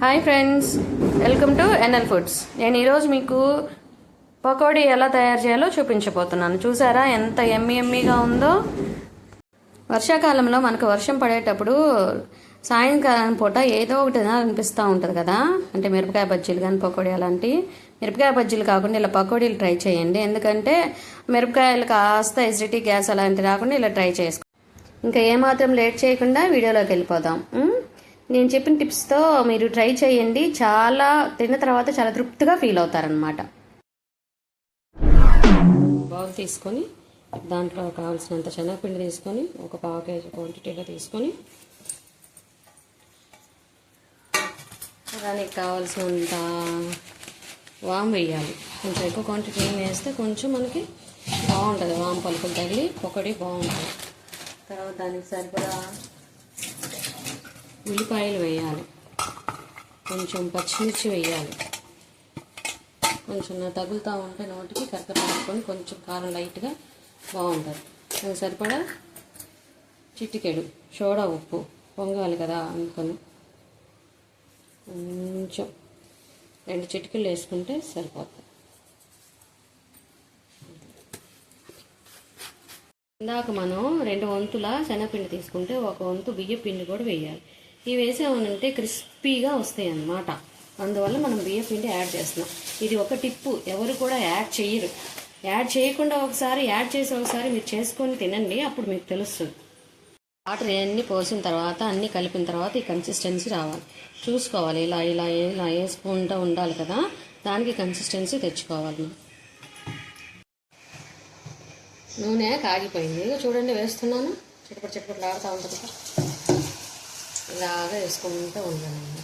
Hi friends, welcome to NL foods. నేను ఈరోజు మీకు పకోడీ ఎలా తయారు చేయాలో చూపించబోతున్నాను. చూసారా ఎంత ఎమ్మీగా ఉందో. వర్షాకాలంలో మనకు వర్షం పడేటప్పుడు సాయంకాలం పూట ఏదో ఒకటి అనిపిస్తూ ఉంటుంది కదా. అంటే మిరపకాయ బజ్జీలు కానీ పకోడీ అలాంటివి. మిరపకాయ బజ్జీలు కాకుండా ఇలా పకోడీలు ట్రై చేయండి. ఎందుకంటే మిరపకాయలు కాస్త ఎసిడిటీ, గ్యాస్ అలాంటివి రాకుండా ఇలా ట్రై చేసుకో. ఇంకా ఏమాత్రం లేట్ చేయకుండా వీడియోలోకి వెళ్ళిపోదాం. నేను చెప్పిన టిప్స్తో మీరు ట్రై చేయండి. చాలా తిన్న తర్వాత చాలా తృప్తిగా ఫీల్ అవుతారనమాట. బౌల్ తీసుకొని దాంట్లో కావాల్సినంత శనగపిండి తీసుకొని ఒక 1/2 కేజీ క్వాంటిటీలో తీసుకొని దానికి కావాల్సినంత వామ్ వేయాలి. కొంచెం ఎక్కువ క్వాంటిటీ వేస్తే కొంచెం మనకి బాగుంటుంది. వామ్ పలుకులు తగిలి పకోడీ బాగుంటుంది. తర్వాత దానికి సరిపడా ఉల్లిపాయలు వేయాలి, కొంచెం పచ్చిమిర్చి వేయాలి. కొంచెం తగులుతూ ఉంటే నోటికి కరెక్ట్గా పట్టుకొని కొంచెం కారం లైట్గా బాగుంటుంది. దానికి సరిపడా చిటికెడు సోడా ఉప్పు, పొంగాలి కదా అందుకని కొంచెం 2 చిటికెళ్ళు వేసుకుంటే సరిపోతుంది. ఇందాక మనం 2 వంతుల శనగపిండి తీసుకుంటే 1 వంతు బియ్య పిండి కూడా వేయాలి. ఇవి వేసామనంటే క్రిస్పీగా వస్తాయి అన్నమాట. అందువల్ల మనం బియ్య పిండి యాడ్ చేస్తున్నాం. ఇది ఒక టిప్పు, ఎవరు కూడా యాడ్ చేయరు. యాడ్ చేయకుండా ఒకసారి యాడ్ చేసి ఒకసారి మీరు చేసుకొని తినండి, అప్పుడు మీకు తెలుస్తుంది. వాటర్ అన్నీ పోసిన తర్వాత అన్నీ కలిపిన తర్వాత ఈ కన్సిస్టెన్సీ రావాలి. చూసుకోవాలి, ఇలా ఇలా ఇలా వేసుకుంటూ ఉండాలి కదా, దానికి కన్సిస్టెన్సీ తెచ్చుకోవాలి. నూనె కాగిపోయింది, చూడండి వేస్తున్నాను. చిటపట లాగుతూ ఉంటుంది కదా, ఇలాగా వేసుకుంటూ ఉండాలండి.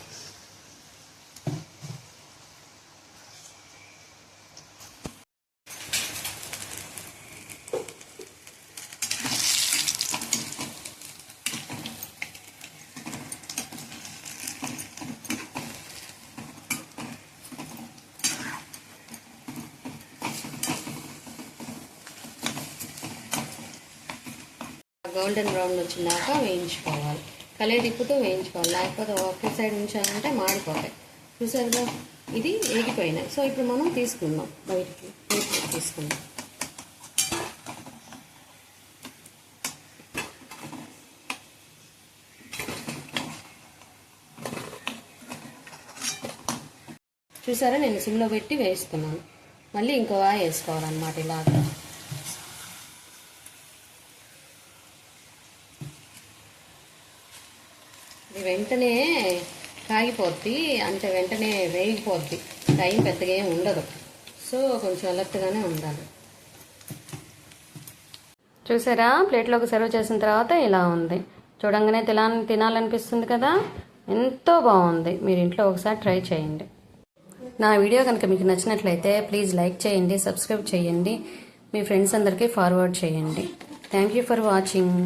గోల్డెన్ బ్రౌన్ వచ్చినాక వేయించుకోవాలి. కలియదిప్పుతూ వేయించుకోవాలి, లేకపోతే ఒకే సైడ్ ఉంచాలంటే మాడిపోతాయి. చూసారుగా, ఇది వేగిపోయినాయి. సో ఇప్పుడు మనం తీసుకుందాం, బయటికి తీసుకుందాం. చూసారా, నేను సిమ్లో పెట్టి వేస్తున్నాను. మళ్ళీ ఇంకో వేసుకోవాలన్నమాట ఇలాగా. ఇది వెంటనే కాగిపోద్ది, అంటే వెంటనే వేగిపోద్ది, టైం పెద్దగా ఏమి ఉండదు. సో కొంచెం అలర్ట్గానే ఉండాలి. చూసారా, ప్లేట్లోకి సర్వ్ చేసిన తర్వాత ఇలా ఉంది. చూడంగానే తినాలనిపిస్తుంది కదా, ఎంతో బాగుంది. మీరు ఇంట్లో ఒకసారి ట్రై చేయండి. నా వీడియో కనుక మీకు నచ్చినట్లయితే ప్లీజ్ లైక్ చేయండి, సబ్స్క్రైబ్ చేయండి, మీ ఫ్రెండ్స్ అందరికీ ఫార్వర్డ్ చేయండి. Thank you for watching.